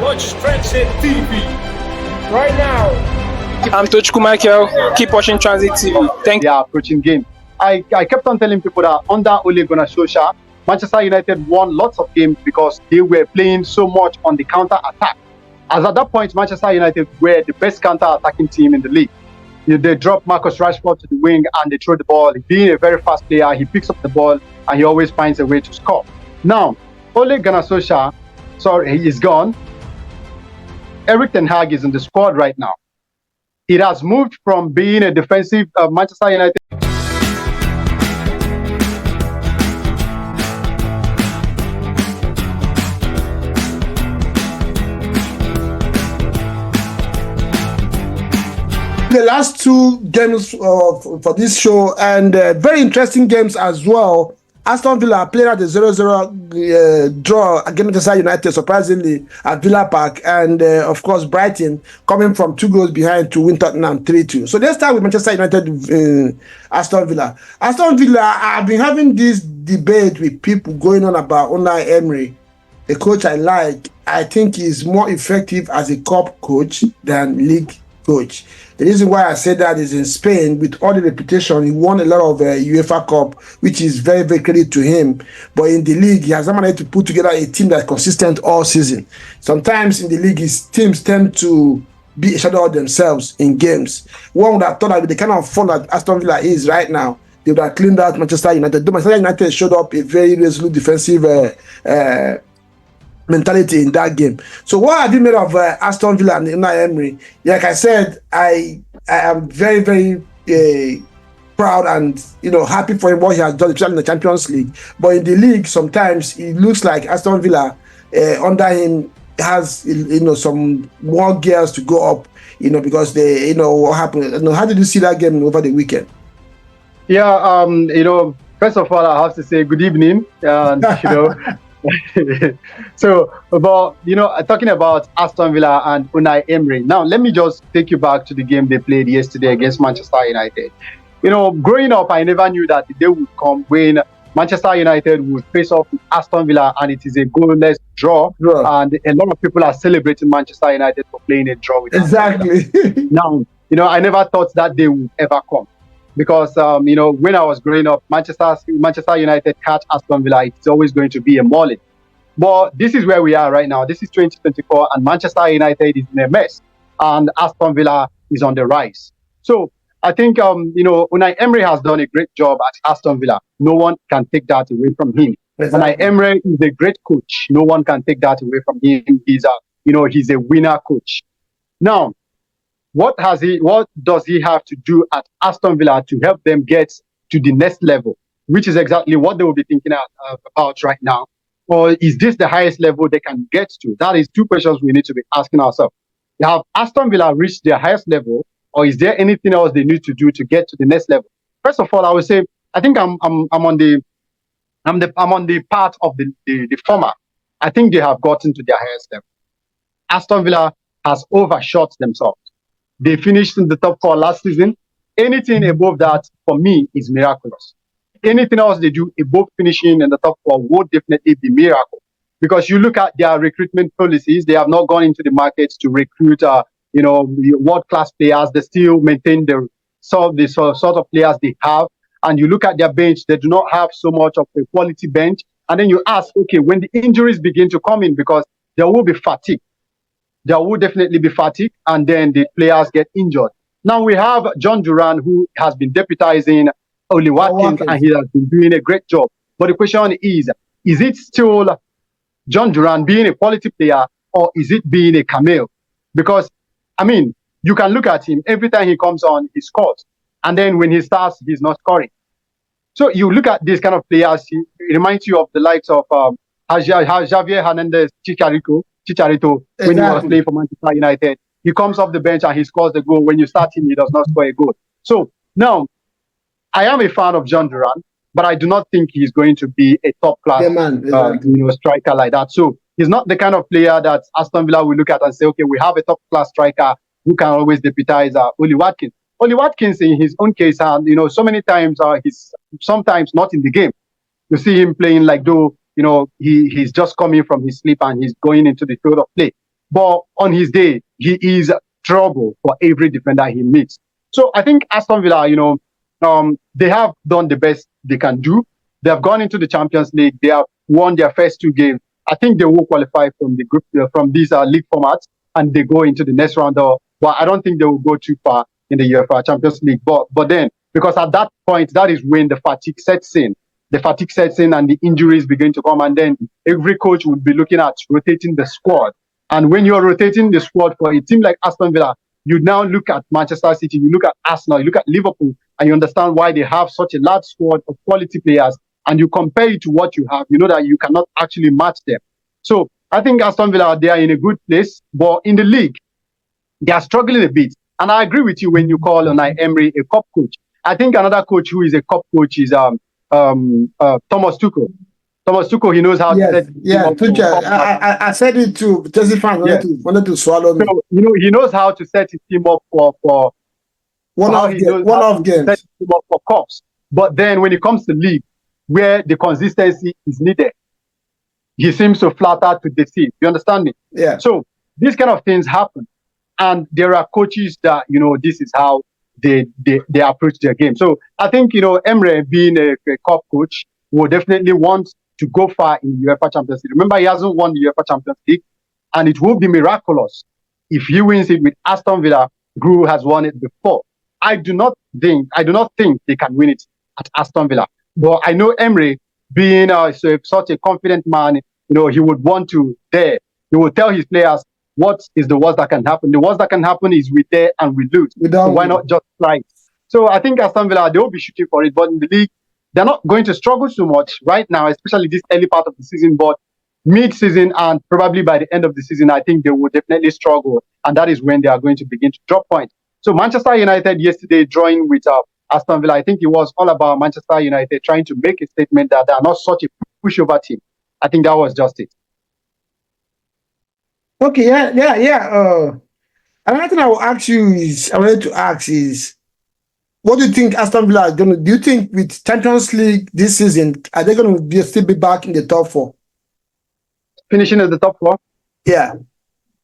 Watch Transit TV right now. I'm Tochku Michael. Keep watching Transit TV. Thank you. Their approaching game. I kept on telling people that under Ole Gunnar Solskjaer, Manchester United won lots of games because they were playing so much on the counter attack. As at that point, Manchester United were the best counter attacking team in the league. They drop Marcus Rashford to the wing and they throw the ball. Being a very fast player, he picks up the ball and he always finds a way to score. Now, Ole Gunnar Solskjaer, he is gone. Erik Ten Hag is in the squad right now. It has moved from being a defensive Manchester United. The last two games for this show, and very interesting games as well. Aston Villa played at the 0-0 draw against Manchester United, surprisingly, at Villa Park. And, of course, Brighton coming from 2 goals behind to win Tottenham 3-2. So let's start with Manchester United, Aston Villa. Aston Villa, I've been having this debate with people going on about Unai Emery, a coach I like. I think he's more effective as a cup coach than league coach. The reason why I say that is in Spain, with all the reputation, he won a lot of UEFA Cup, which is very, very credit to him. But in the league, he has not managed to put together a team that's consistent all season. Sometimes in the league, his teams tend to be a shadow of themselves in games. One would have thought that with the kind of form that Aston Villa is right now, they would have cleaned out Manchester United. Though Manchester United showed up a very resolute defensive mentality in that game. So what have you made of Aston Villa and Unai Emery? Like I said, I am very, very proud and happy for him what he has done, especially in the Champions League. But in the league, sometimes it looks like Aston Villa under him has some more gears to go up. Because they what happened. How did you see that game over the weekend? Yeah, first of all, I have to say good evening. So, about talking about Aston Villa and Unai Emery. Now, let me just take you back to the game they played yesterday against Manchester United. Growing up, I never knew that the day would come when Manchester United would face off with Aston Villa, and it is a goalless draw. Yeah. And a lot of people are celebrating Manchester United for playing a draw with exactly. Now, I never thought that day would ever come. Because, when I was growing up, Manchester United catch Aston Villa, it's always going to be a mauling. But this is where we are right now. This is 2024, and Manchester United is in a mess, and Aston Villa is on the rise. So I think, Unai Emery has done a great job at Aston Villa. No one can take that away from him. Exactly. Unai Emery is a great coach. No one can take that away from him. He's a winner coach. Now, what does he have to do at Aston Villa to help them get to the next level, which is exactly what they will be thinking about right now? Or is this the highest level they can get to? That is 2 questions we need to be asking ourselves. Have Aston Villa reached their highest level, or is there anything else they need to do to get to the next level? First of all, I would say I think I'm on the part of the former. I think they have gotten to their highest level. Aston Villa has overshot themselves. They finished in the top 4 last season. Anything above that, for me, is miraculous. Anything else they do above finishing in the top 4 would definitely be miracle. Because you look at their recruitment policies, they have not gone into the markets to recruit, world-class players. They still maintain the sort of players they have. And you look at their bench, they do not have so much of a quality bench. And then you ask, okay, when the injuries begin to come in, because there will be fatigue. There will definitely be fatigue, and then the players get injured. Now we have John Duran, who has been deputizing Oli Watkins, and he has been doing a great job. But the question is it still John Duran being a quality player, or is it being a cameo? Because, you can look at him, every time he comes on, he scores. And then when he starts, he's not scoring. So you look at these kind of players, it reminds you of the likes of Javier Hernandez Chicharito, exactly. When he was playing for Manchester United. He comes off the bench and he scores the goal. When you start him, he does not score a goal. So now, I am a fan of John Duran, but I do not think he's going to be a top-class striker like that. So he's not the kind of player that Aston Villa will look at and say, okay, we have a top-class striker who can always deputize Oli Watkins. Oli Watkins, in his own case, so many times he's sometimes not in the game. You see him playing like though, he's just coming from his sleep and he's going into the field of play. but on his day, he is trouble for every defender he meets. So I think Aston Villa, they have done the best they can do. They have gone into the Champions League. They have won their first 2 games. I think they will qualify from the group from these league formats, and they go into the next round. Well, I don't think they will go too far in the UEFA Champions League. But then, because at that point, that is when the fatigue sets in. The fatigue sets in and the injuries begin to come. And then every coach would be looking at rotating the squad. And when you're rotating the squad for a team like Aston Villa, you now look at Manchester City, you look at Arsenal, you look at Liverpool, and you understand why they have such a large squad of quality players. And you compare it to what you have, you know that you cannot actually match them. So I think Aston Villa, they are in a good place. But in the league, they are struggling a bit. And I agree with you when you call Unai Emery a cup coach. I think another coach who is a cup coach is Thomas Tuchel. Thomas Tuchel, he knows how to set Tuchel. I said it too. Chelsea fans wanted to swallow me. So, he knows how to set his team up for one-off games. Set his team up for cups. But then when it comes to league, where the consistency is needed, he seems to flatter to deceive. You understand me? Yeah. So these kind of things happen. And there are coaches that, this is how they approach their game. So I think, Emery being a cup coach will definitely want to go far in the UEFA Champions League. Remember, he hasn't won the UEFA Champions League, and it will be miraculous if he wins it with Aston Villa, who has won it before. I do not think they can win it at Aston Villa. But I know Emery, being such a confident man, he would want to dare. He will tell his players, what is the worst that can happen? The worst that can happen is we dare and we lose. So why not just try? So I think Aston Villa, they will be shooting for it. But in the league, they're not going to struggle so much right now, especially this early part of the season. But mid-season and probably by the end of the season, I think they will definitely struggle. And that is when they are going to begin to drop points. So Manchester United yesterday drawing with Aston Villa, I think it was all about Manchester United trying to make a statement that they are not such a pushover team. I think that was just it. Okay, yeah. Another thing I wanted to ask is, what do you think Aston Villa is going to do? You think with Champions League this season, are they going to still be back in the top 4? Finishing at the top 4? Yeah.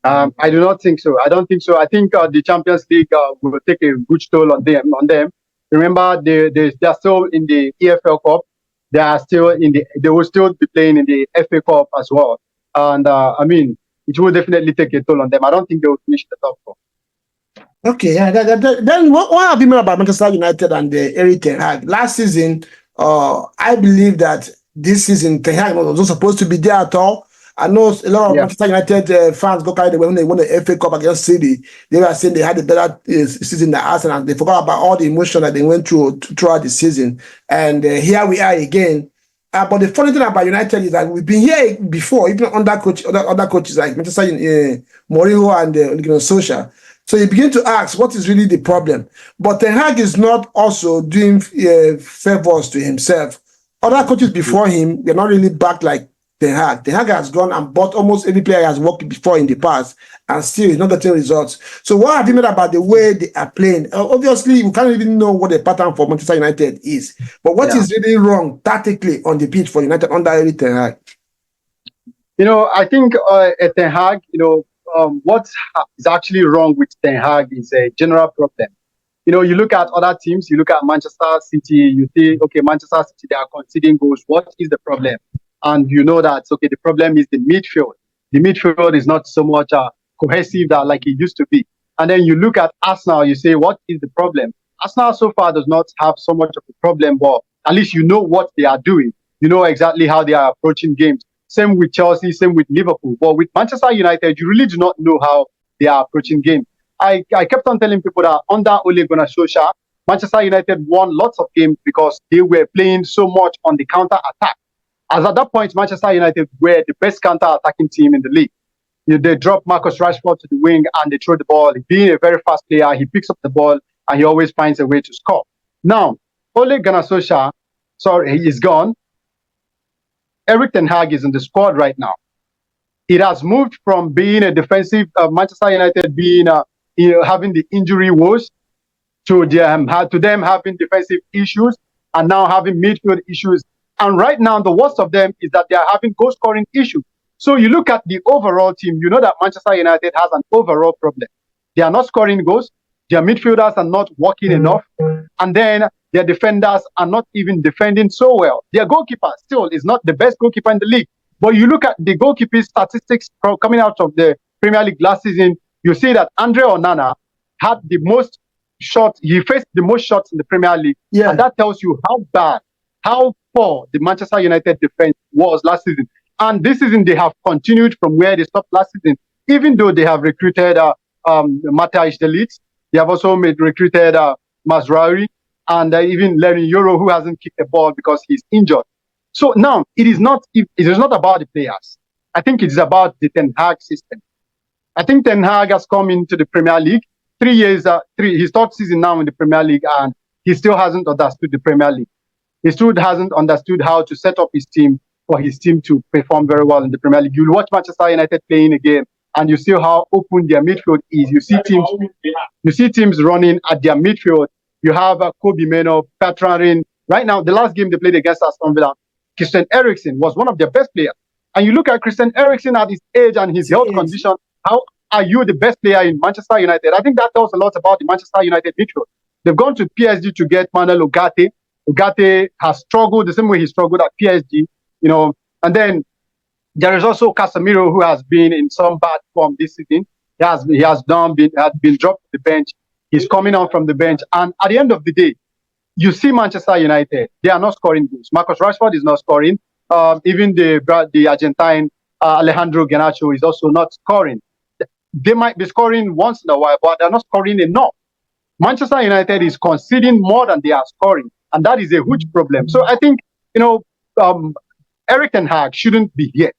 I do not think so. I don't think so. I think the Champions League will take a good toll on them. Remember, they are still in the EFL Cup. They will still be playing in the FA Cup as well. And it will definitely take a toll on them. I don't think they will finish the top 4. Okay, yeah. Then what have you meant about Manchester United and Erik Ten Hag? Last season, I believe that this season Ten Hag was not supposed to be there at all. I know a lot of Manchester United fans got carried away when they won the FA Cup against City. They were saying they had a better season than Arsenal. They forgot about all the emotion that they went through throughout the season. And here we are again. But the funny thing about United is that we've been here before, even under other coaches like Manchester Mourinho and Solskjaer. So you begin to ask, what is really the problem? But Ten Hag is not also doing favors to himself. Other coaches before him, they're not really backed like Ten Hag. Ten Hag has gone and bought almost every player he has worked before in the past, and still he's not getting results. So what have you made about the way they are playing? Obviously, we can't even know what the pattern for Manchester United is. But what is really wrong tactically on the pitch for United under Erik Ten Hag? I think at Ten Hag, what is actually wrong with Ten Hag is a general problem. You look at other teams, you look at Manchester City, you see, okay, Manchester City, they are conceding goals. What is the problem? And you know that, okay, the problem is the midfield. The midfield is not so much cohesive like it used to be. And then you look at Arsenal, you say, what is the problem? Arsenal so far does not have so much of a problem, but at least you know what they are doing. You know exactly how they are approaching games. Same with Chelsea, same with Liverpool. But with Manchester United, you really do not know how they are approaching games. I kept on telling people that under Ole Gunnar Solskjaer, Manchester United won lots of games because they were playing so much on the counter-attack. As at that point, Manchester United were the best counter-attacking team in the league. They drop Marcus Rashford to the wing and they throw the ball. Being a very fast player, he picks up the ball and he always finds a way to score. Now, Ole Gunnar Solskjaer, he is gone. Erik Ten Hag is in the squad right now. It has moved from being a defensive Manchester United being having the injury woes to them having defensive issues and now having midfield issues. And right now, the worst of them is that they are having goal scoring issues. So you look at the overall team, you know that Manchester United has an overall problem. They are not scoring goals. Their midfielders are not working enough. And then their defenders are not even defending so well. Their goalkeeper still is not the best goalkeeper in the league. But you look at the goalkeeping statistics coming out of the Premier League last season, you see that Andre Onana had the most shots. He faced the most shots in the Premier League. Yeah. And that tells you how bad, how poor the Manchester United defense was last season. And this season, they have continued from where they stopped last season, even though they have recruited Matthijs de Ligt. They have also recruited Mazraoui and even Lenny Yoro, who hasn't kicked the ball because he's injured. So now it is not about the players. I think it is about the Ten Hag system. I think Ten Hag has come into the Premier League 3 years, his third season now in the Premier League, and he still hasn't understood the Premier League. He still hasn't understood how to set up his team for his team to perform very well in the Premier League. You'll watch Manchester United playing a game, and you see how open their midfield is. You see teams running at their midfield. You have Kobe Meno, Patron. Right now, the last game they played against Aston Villa, Christian Eriksen was one of their best players. And you look at Christian Eriksen at his age and his health condition, how are you the best player in Manchester United? I think that tells a lot about the Manchester United midfield. They've gone to PSG to get Manuel Ugarte. Ugarte has struggled the same way he struggled at PSG, and then there is also Casemiro, who has been in some bad form this season. He has been dropped to the bench. He's coming on from the bench. And at the end of the day, you see Manchester United, they are not scoring goals. Marcus Rashford is not scoring. Even the Argentine Alejandro Garnacho is also not scoring. They might be scoring once in a while, but they're not scoring enough. Manchester United is conceding more than they are scoring, and that is a huge problem. So I think, Erik ten Hag shouldn't be here.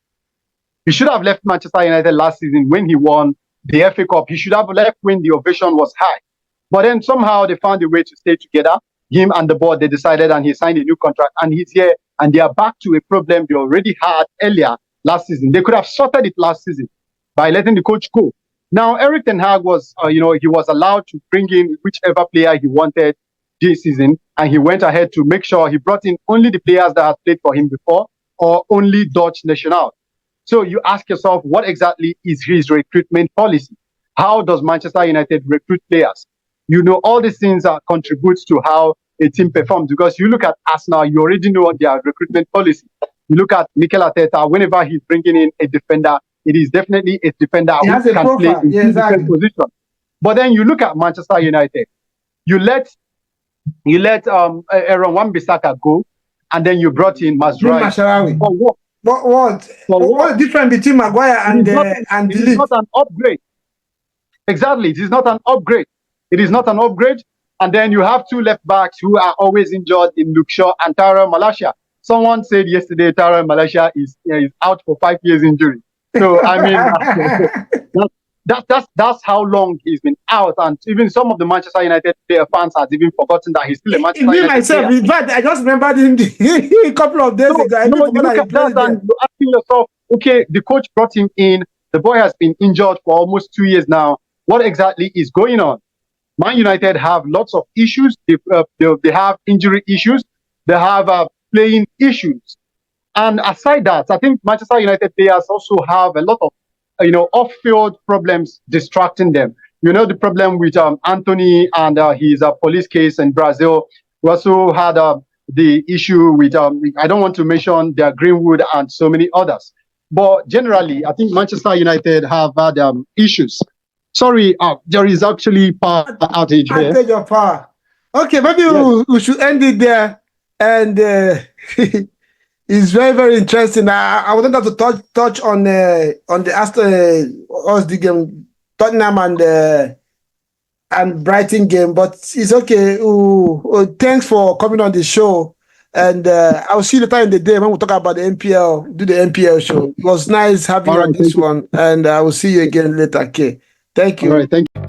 He should have left Manchester United last season when he won the FA Cup. He should have left when the ovation was high. But then somehow they found a way to stay together. Him and the board, they decided, and he signed a new contract, and he's here, and they are back to a problem they already had earlier last season. They could have sorted it last season by letting the coach go. Now, Erik ten Hag was, he was allowed to bring in whichever player he wanted this season, and he went ahead to make sure he brought in only the players that had played for him before, or only Dutch national. So you ask yourself, what exactly is his recruitment policy? How does Manchester United recruit players? All these things contributes to how a team performs, because you look at Arsenal, you already know their recruitment policy. You look at Mikel Arteta, whenever he's bringing in a defender, it is definitely a defender who can play in different positions. But then you look at Manchester United, you let Aaron Wan-Bissaka go, and then you brought in Mazraoui. For what? What difference between Maguire and it is not an upgrade. Exactly, it is not an upgrade. It is not an upgrade. And then you have two left backs who are always injured in Luke Shaw and Tyrell Malacia. Someone said yesterday Tyrell Malacia is out for 5 years injury. So I mean, that's how long he's been out, and even some of the Manchester United player fans have even forgotten that he's still a Manchester United myself, player. In fact, I just remembered him a couple of days ago. You look at that and you're asking yourself, okay, the coach brought him in. The boy has been injured for almost 2 years now. What exactly is going on? Man United have lots of issues. They have injury issues. They have playing issues. And aside that, I think Manchester United players also have a lot of, off-field problems distracting them. The problem with Anthony and his police case in Brazil. We also had the issue with, I don't want to mention their Greenwood and so many others. But generally, I think Manchester United have had issues. Sorry, there is actually power outage here. Outage of power. Okay, maybe we should end it there. And it's very, very interesting. I wanted to touch on the Aston game, Tottenham and Brighton game, but it's okay. Thanks for coming on the show. And I'll see you later in the day when we talk about the NPL, do the NPL show. It was nice having you on this one. And I will see you again later. Okay. Thank you. All right, thank you.